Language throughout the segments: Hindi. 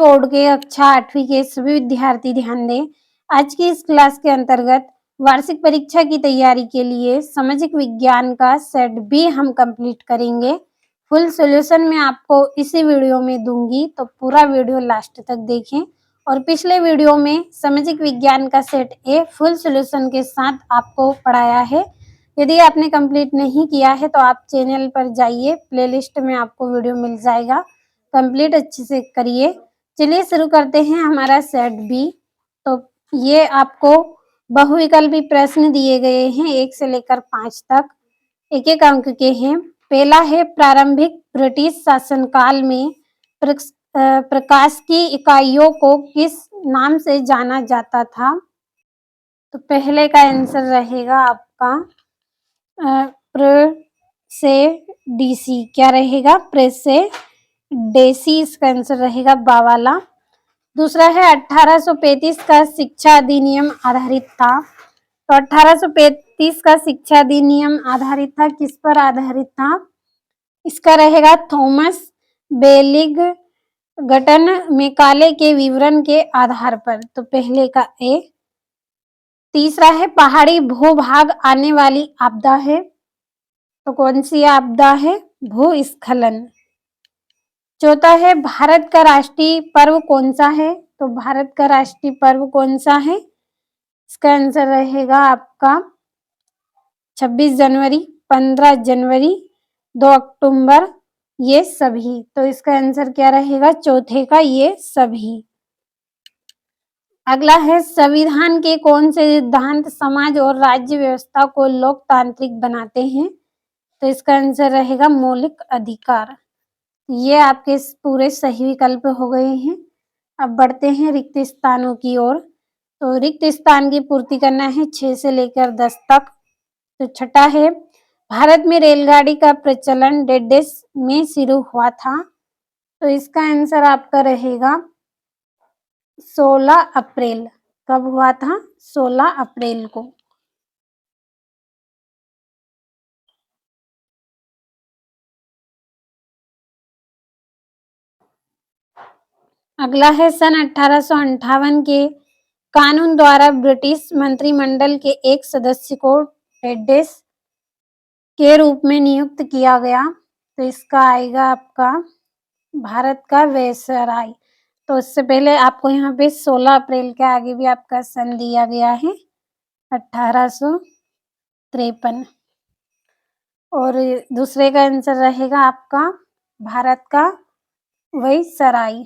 बोर्ड के कक्षा 8वीं के सभी विद्यार्थी ध्यान दें। आज की इस क्लास के अंतर्गत वार्षिक परीक्षा की तैयारी के लिए सामाजिक विज्ञान का सेट बी हम कंप्लीट करेंगे। फुल सॉल्यूशन मैं आपको इसी वीडियो में दूंगी, तो पूरा वीडियो लास्ट तक देखें। और पिछले वीडियो में सामाजिक विज्ञान का सेट ए फुल सॉल्यूशन के साथ आपको पढ़ाया है। यदि आपने कंप्लीट नहीं किया है तो आप चैनल पर जाइए, प्लेलिस्ट में आपको वीडियो मिल जाएगा। कंप्लीट अच्छे से करिए। चलिए शुरू करते हैं हमारा सेट बी। तो ये आपको बहुविकल्पी प्रश्न दिए गए हैं 1 से लेकर 5 तक, एक एक अंक के हैं। पहला है, प्रारंभिक ब्रिटिश शासनकाल में प्रकाश की इकाइयों को किस नाम से जाना जाता था? तो पहले का आंसर रहेगा आपका प्रेसेडेसी। क्या रहेगा? प्रेसेडेसी इसका आंसर रहेगा बावाला। दूसरा है, 1835 का शिक्षा अधिनियम आधारित था। तो 1835 का शिक्षा अधिनियम आधारित था, किस पर आधारित था? इसका रहेगा थॉमस बेलिग गठन मैकाले के विवरण के आधार पर। तो पहले का ए। तीसरा है, पहाड़ी भूभाग आने वाली आपदा है। तो कौन सी आपदा है? भूस्खलन। चौथा है, भारत का राष्ट्रीय पर्व कौन सा है? तो भारत का राष्ट्रीय पर्व कौन सा है? इसका आंसर रहेगा आपका 26 जनवरी, 15 जनवरी, 2 अक्टूबर, ये सभी। तो इसका आंसर क्या रहेगा? चौथे का ये सभी। अगला है, संविधान के कौन से सिद्धांत समाज और राज्य व्यवस्था को लोकतांत्रिक बनाते हैं? तो इसका आंसर रहेगा मौलिक अधिकार। ये आपके पूरे सही विकल्प हो गए हैं। अब बढ़ते हैं रिक्त स्थानों की ओर। तो रिक्त स्थान की पूर्ति करना है 6 से लेकर 10 तक। तो छठा है, भारत में रेलगाड़ी का प्रचलन डेढ़ में शुरू हुआ था। तो इसका आंसर आपका रहेगा 16 अप्रैल। कब हुआ था? 16 अप्रैल को। अगला है, सन 1858 के कानून द्वारा ब्रिटिश मंत्रिमंडल के एक सदस्य को डेढ़ के रूप में नियुक्त किया गया। तो इसका आएगा आपका भारत का वायसराय। तो इससे पहले आपको यहाँ पे 16 अप्रैल के आगे भी आपका सन दिया गया है 1853। और दूसरे का आंसर रहेगा आपका भारत का वायसराय।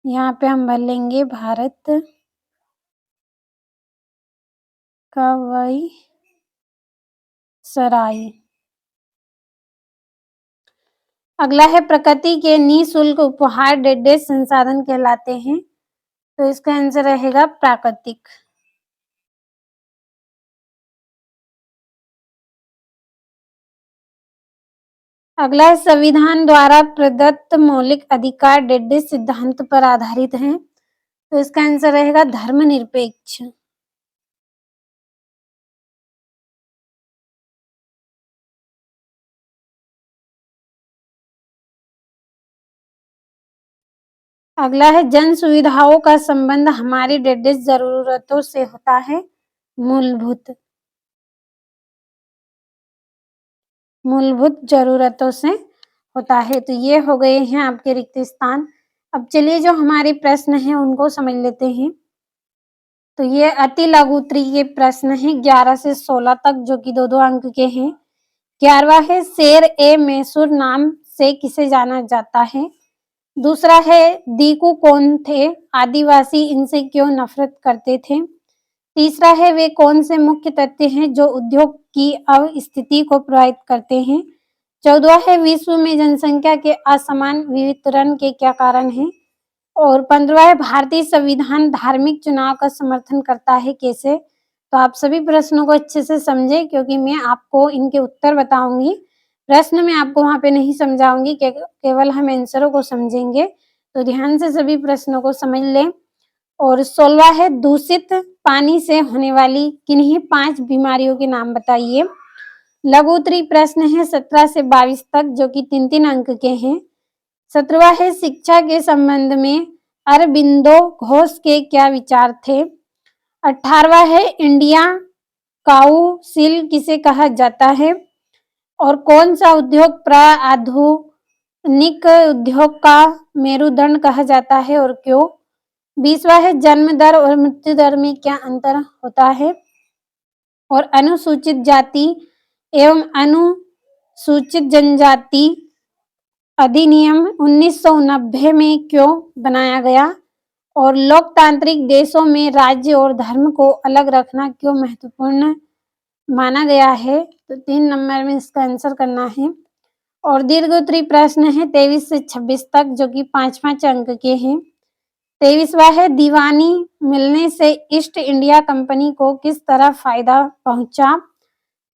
यहाँ पे हम भर लेंगे भारत का वायसराय। अगला है, प्रकृति के निःशुल्क उपहार डेढ़ संसाधन कहलाते हैं। तो इसका आंसर रहेगा प्राकृतिक। अगला है, संविधान द्वारा प्रदत्त मौलिक अधिकार डेढ़ सिद्धांत पर आधारित हैं। तो इसका आंसर रहेगा धर्मनिरपेक्ष। अगला है, जन सुविधाओं का संबंध हमारी डेढ़ जरूरतों से होता है। मूलभूत जरूरतों से होता है। तो ये हो गए हैं आपके रिक्त स्थान। अब चलिए जो हमारे प्रश्न हैं उनको समझ लेते हैं। तो ये अति लघु उत्तरीय के प्रश्न हैं 11 से 16 तक, जो कि 2-2 अंक के हैं। 11वां है, शेर ए मैसूर नाम से किसे जाना जाता है? दूसरा है, दीकू कौन थे? आदिवासी इनसे क्यों नफरत करते थे? तीसरा है, वे कौन से मुख्य तथ्य हैं जो उद्योग की अवस्थिति को प्रभावित करते हैं? 14वां है, विश्व में जनसंख्या के असमान वितरण के क्या कारण हैं? और 15वां है, भारतीय संविधान धार्मिक चुनाव का समर्थन करता है, कैसे? तो आप सभी प्रश्नों को अच्छे से समझें, क्योंकि मैं आपको इनके उत्तर बताऊंगी। प्रश्न में आपको वहां पे नहीं समझाऊंगी, केवल हम आंसरों को समझेंगे। तो ध्यान से सभी प्रश्नों को समझ लें। और 16वां है, दूषित पानी से होने वाली किन्हीं 5 बीमारियों के नाम बताइए। लघु उत्तरीय प्रश्न है 17 से 22 तक, जो कि 3-3 अंक के हैं। 17वां है शिक्षा के संबंध में अरबिंदो घोष के क्या विचार थे। 18वां है इंडिया काउंसिल किसे कहा जाता है और कौन सा उद्योग प्राआधुनिक उद्योग का मेरुदंड कहा जाता है और क्यों। 20वां है जन्म दर और मृत्यु दर में क्या अंतर होता है और अनुसूचित जाति एवं अनुसूचित जनजाति अधिनियम 1990 में क्यों बनाया गया और लोकतांत्रिक देशों में राज्य और धर्म को अलग रखना क्यों महत्वपूर्ण माना गया है। तो 3 नंबर में इसका आंसर करना है। और दीर्घोत्तरी प्रश्न है 23 से 26 तक जो कि 5-5 अंक के हैं। 23वां है दीवानी मिलने से ईस्ट इंडिया कंपनी को किस तरह फायदा पहुंचा।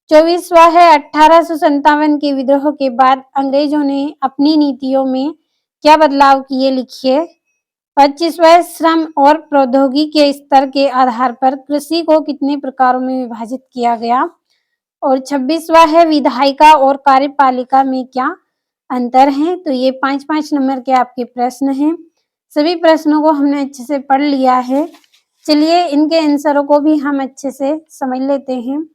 24वां है 1857 के विद्रोह के बाद अंग्रेजों ने अपनी नीतियों में क्या बदलाव किए लिखिए। 25वां श्रम और प्रौद्योगिकी के स्तर के आधार पर कृषि को कितने प्रकारों में विभाजित किया गया और 26वां है विधायिका और कार्यपालिका में क्या अंतर है। तो ये 5-5 नंबर के आपके प्रश्न हैं। सभी प्रश्नों को हमने अच्छे से पढ़ लिया है। चलिए इनके आंसरों को भी हम अच्छे से समझ लेते हैं।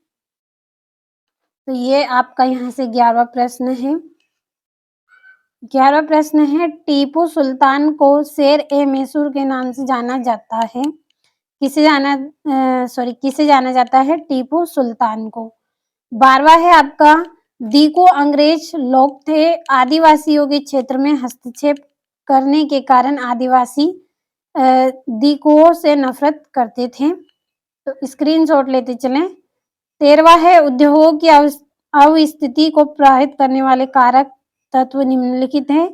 तो ये आपका यहाँ से 11वां प्रश्न है। 11वां प्रश्न है टीपू सुल्तान को शेर-ए-मैसूर के नाम से जाना जाता है। किसे जाना जाता है? टीपू सुल्तान को। 12वां है आपका दीको अंग्रेज लोग थे। आदिवासियों के क्षेत्र में हस्तक्षेप करने के कारण आदिवासी दीकुओं से नफरत करते थे। तो स्क्रीनशॉट लेते चलें। 13वां है उद्योगों की अवस्थिति को प्रभावित करने वाले कारक तत्व निम्नलिखित हैं।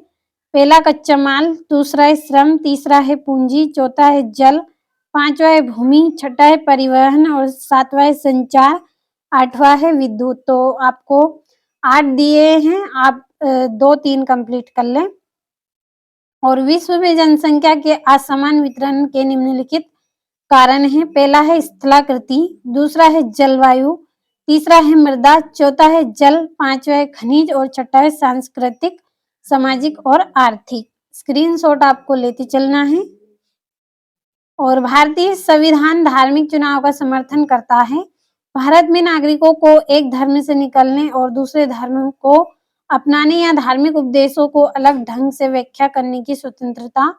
पहला कच्चा माल, दूसरा है श्रम, तीसरा है पूंजी, चौथा है जल, 5वां है भूमि, छठा है परिवहन और 7वां है संचार, 8वां है विद्युत। तो आपको 8 दिए हैं, आप 2-3 कंप्लीट कर लें। और विश्व में जनसंख्या के असमान वितरण के निम्नलिखित कारण है। पहला है स्थलाकृति, दूसरा है जलवायु, तीसरा है मृदा, चौथा है जल, 5वां है खनिज और छठा है सांस्कृतिक, सामाजिक और आर्थिक। स्क्रीनशॉट आपको लेते चलना है। और भारतीय संविधान धार्मिक चुनाव का समर्थन करता है। भारत में नागरिकों को एक धर्म से निकलने और दूसरे धर्म को अपनाने या धार्मिक उपदेशों को अलग ढंग से व्याख्या करने की स्वतंत्रता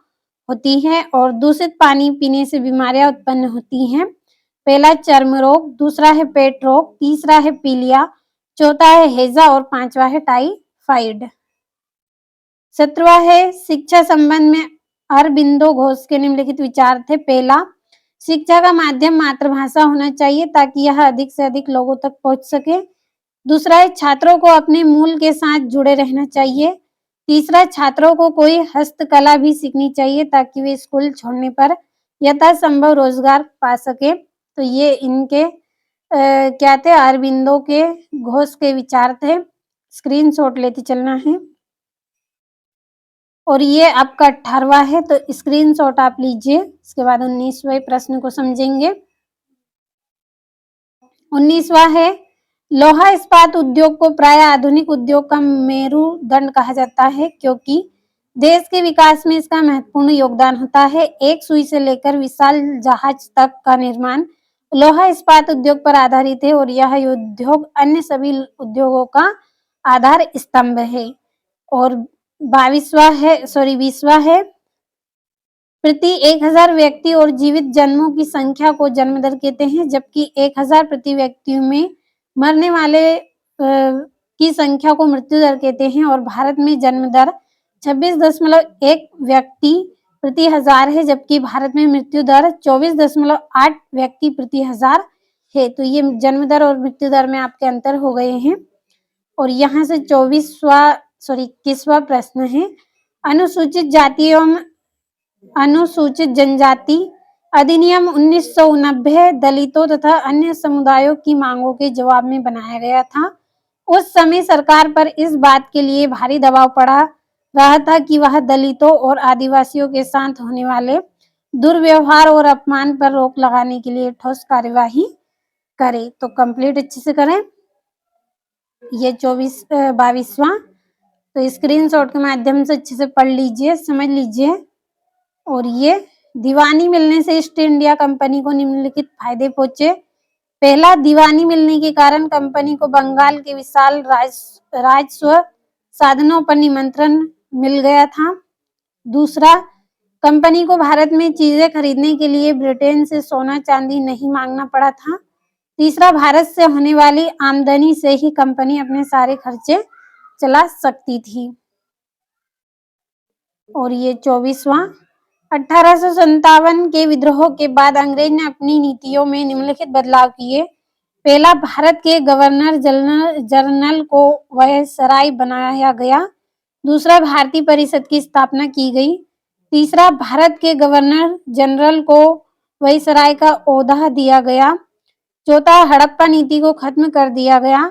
होती है। और दूषित पानी पीने से बीमारियां उत्पन्न होती हैं। पहला चर्म रोग, दूसरा है पेट रोग, तीसरा है पीलिया, चौथा है हैजा और 5वां है टाइफाइड। 17वां है शिक्षा संबंध में अरबिंदो घोष के निम्नलिखित विचार थे। पहला, शिक्षा का माध्यम मातृभाषा होना चाहिए ताकि यह अधिक से अधिक लोगों तक पहुंच सके। दूसरा है छात्रों को अपने मूल के साथ जुड़े रहना चाहिए। तीसरा, छात्रों को कोई हस्तकला भी सीखनी चाहिए ताकि वे स्कूल छोड़ने पर यथासंभव रोजगार पा सके। तो ये इनके क्या थे? अरबिंदो के घोष के विचार थे। स्क्रीनशॉट लेते चलना है। और ये आपका 18वां है, तो स्क्रीनशॉट आप लीजिए। इसके बाद 19वें प्रश्न को समझेंगे। 19वां है लोहा इस्पात उद्योग को प्राय आधुनिक उद्योग का मेरुदंड कहा जाता है क्योंकि देश के विकास में इसका महत्वपूर्ण योगदान होता है। एक सुई से लेकर विशाल जहाज तक का निर्माण लोहा इस्पात उद्योग पर आधारित है और यह उद्योग अन्य सभी उद्योगों का आधार स्तंभ है। और 20वां है प्रति 1000 व्यक्ति और जीवित जन्मों की संख्या को जन्म दर कहते हैं, जबकि 1000 प्रति व्यक्ति में मरने वाले की संख्या को मृत्यु दर कहते हैं। और भारत में जन्म दर 26.1 व्यक्ति प्रति 1000 है, जबकि भारत में मृत्यु दर 24.8 व्यक्ति प्रति 1000 है। तो ये जन्म दर और मृत्यु दर में आपके अंतर हो गए हैं। और यहाँ से 21वां प्रश्न है अनुसूचित जाति एवं अनुसूचित जनजाति अधिनियम 1990 दलितों तथा अन्य समुदायों की मांगों के जवाब में बनाया गया था। उस समय सरकार पर इस बात के लिए भारी दबाव पड़ा रहा था कि वह दलितों और आदिवासियों के साथ होने वाले दुर्व्यवहार और अपमान पर रोक लगाने के लिए ठोस कार्यवाही करे। तो कंप्लीट अच्छे से करें। ये 22वां तो स्क्रीनशॉट के माध्यम से अच्छे से पढ़ लीजिए, समझ लीजिए। और ये दीवानी मिलने से ईस्ट इंडिया कंपनी को निम्नलिखित फायदे पहुंचे। पहला, दीवानी मिलने के कारण कंपनी को बंगाल के विशाल राजस्व साधनों पर नियंत्रण मिल गया था। दूसरा, कंपनी को भारत में चीजें खरीदने के लिए ब्रिटेन से सोना चांदी नहीं मांगना पड़ा था। तीसरा, भारत से होने वाली आमदनी से ही कंपनी अपने सारे खर्चे चला सकती थी। और ये 24वां, 1857 के विद्रोह के बाद अंग्रेज ने अपनी नीतियों में निम्नलिखित बदलाव किए। पहला, भारत के गवर्नर जनरल को वायसराय बनाया गया। दूसरा, भारतीय परिषद की स्थापना की गई। तीसरा, भारत के गवर्नर जनरल को वायसराय का ओहदा दिया गया। चौथा, हड़प्पा नीति को खत्म कर दिया गया।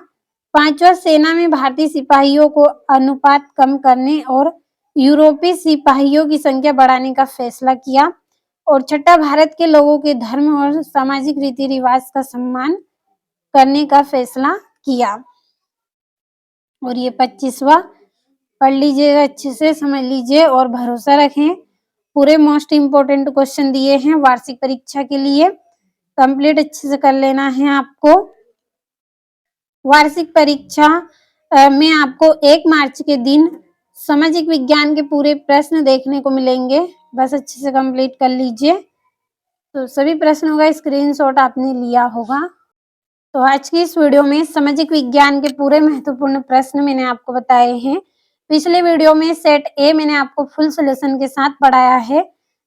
पांचवा, सेना में भारतीय सिपाहियों को अनुपात कम करने और यूरोपीय सिपाहियों की संख्या बढ़ाने का फैसला किया। और छठा, भारत के लोगों के धर्म और सामाजिक रीति रिवाज का सम्मान करने का फैसला किया। और ये 25वां, पढ़ लीजिएगा, अच्छे से समझ लीजिए और भरोसा रखें। पूरे मोस्ट इम्पोर्टेंट क्वेश्चन दिए हैं वार्षिक परीक्षा के लिए, कंप्लीट अच्छे से कर लेना है आपको। वार्षिक परीक्षा में आपको 1 मार्च के दिन सामाजिक विज्ञान के पूरे प्रश्न देखने को मिलेंगे, बस अच्छे से कंप्लीट कर लीजिए। तो सभी प्रश्नों का स्क्रीनशॉट आपने लिया होगा। तो आज की इस वीडियो में सामाजिक विज्ञान के पूरे महत्वपूर्ण प्रश्न मैंने आपको बताए हैं। पिछले वीडियो में सेट ए मैंने आपको फुल सॉल्यूशन के साथ पढ़ाया है,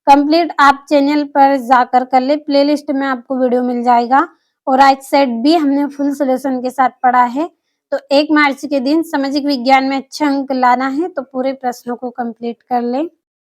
कंप्लीट आप चैनल पर जाकर कर ले, प्लेलिस्ट में आपको वीडियो मिल जाएगा। और आज सेट बी हमने फुल सॉल्यूशन के साथ पढ़ा है। तो 1 मार्च के दिन सामाजिक विज्ञान में अच्छे अंक लाना है तो पूरे प्रश्नों को कंप्लीट कर ले।